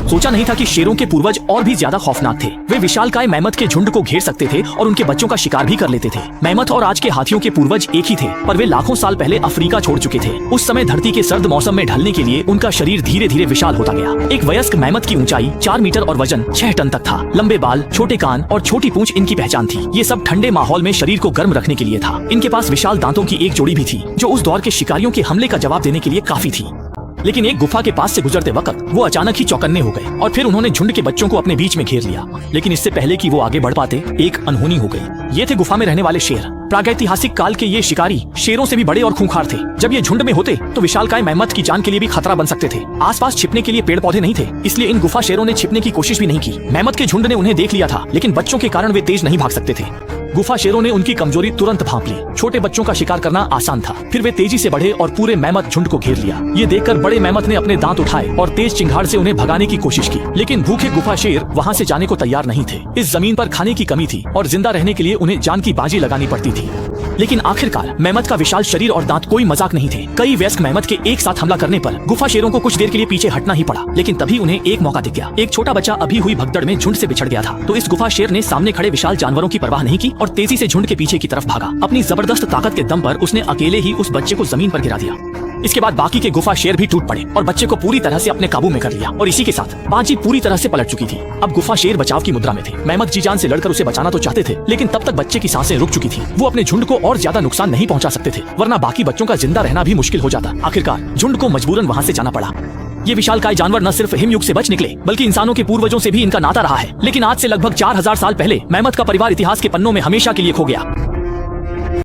सोचा नहीं था कि शेरों के पूर्वज और भी ज्यादा खौफनाक थे। वे विशालकाय मेमथ के झुंड को घेर सकते थे और उनके बच्चों का शिकार भी कर लेते थे। मेमथ और आज के हाथियों के पूर्वज एक ही थे, पर वे लाखों साल पहले अफ्रीका छोड़ चुके थे। उस समय धरती के सर्द मौसम में ढलने के लिए उनका शरीर धीरे धीरे विशाल होता गया। एक वयस्क मेमथ की ऊंचाई 4 मीटर और वजन 6 टन तक था। लंबे बाल, छोटे कान और छोटी पूंछ इनकी पहचान थी। ये सब ठंडे माहौल में शरीर को गर्म रखने के लिए था। इनके पास विशाल दांतों की एक जोड़ी भी थी, जो उस दौर के शिकारियों के हमले का जवाब देने के लिए काफी थी। लेकिन एक गुफा के पास से गुजरते वक्त वो अचानक ही चौकन्ने हो गए और फिर उन्होंने झुंड के बच्चों को अपने बीच में घेर लिया। लेकिन इससे पहले कि वो आगे बढ़ पाते, एक अनहोनी हो गई। ये थे गुफा में रहने वाले शेर। प्रागैतिहासिक काल के ये शिकारी शेरों से भी बड़े और खूंखार थे। जब ये झुंड में होते तो विशालकाय मेमथ की जान के लिए भी खतरा बन सकते थे। आसपास छिपने के लिए पेड़ पौधे नहीं थे, इसलिए इन गुफा शेरों ने छिपने की कोशिश भी नहीं की। मेमथ के झुंड ने उन्हें देख लिया था, लेकिन बच्चों के कारण वे तेज नहीं भाग सकते थे। गुफा शेरों ने उनकी कमजोरी तुरंत भांप ली। छोटे बच्चों का शिकार करना आसान था। फिर वे तेजी से बढ़े और पूरे मेमथ झुंड को घेर लिया। ये देखकर बड़े मेमथ ने अपने दांत उठाए और तेज चिंगार से उन्हें भगाने की कोशिश की, लेकिन भूखे गुफा शेर वहाँ से जाने को तैयार नहीं थे। इस जमीन पर खाने की कमी थी और जिंदा रहने के लिए उन्हें जान की बाजी लगानी पड़ती थी। लेकिन आखिरकार मेमथ का विशाल शरीर और दांत कोई मजाक नहीं थे। कई वयस्क मेमथ के एक साथ हमला करने पर गुफा शेरों को कुछ देर के लिए पीछे हटना ही पड़ा। लेकिन तभी उन्हें एक मौका दिख गया। एक छोटा बच्चा अभी हुई भगदड़ में झुंड से बिछड़ गया था, तो इस गुफा शेर ने सामने खड़े विशाल जानवरों की परवाह नहीं की और तेजी से झुंड के पीछे की तरफ भागा। अपनी जबरदस्त ताकत के दम पर उसने अकेले ही उस बच्चे को जमीन पर गिरा दिया। इसके बाद बाकी के गुफा शेर भी टूट पड़े और बच्चे को पूरी तरह से अपने काबू में कर लिया। और इसी के साथ बाजी पूरी तरह से पलट चुकी थी। अब गुफा शेर बचाव की मुद्रा में थे। मेमथ जी जान से लड़कर उसे बचाना तो चाहते थे, लेकिन तब तक बच्चे की सांसें रुक चुकी थी। वो अपने झुंड को और ज्यादा नुकसान नहीं पहुंचा सकते थे, वरना बाकी बच्चों का जिंदा रहना भी मुश्किल हो जाता। आखिरकार झुंड को मजबूरन वहाँ से जाना पड़ा। ये विशालकाय जानवर न सिर्फ हिमयुग से बच निकले, बल्कि इंसानों के पूर्वजों से भी इनका नाता रहा है। लेकिन आज से लगभग 4000 साल पहले मेमथ का परिवार इतिहास के पन्नों में हमेशा के लिए खो गया।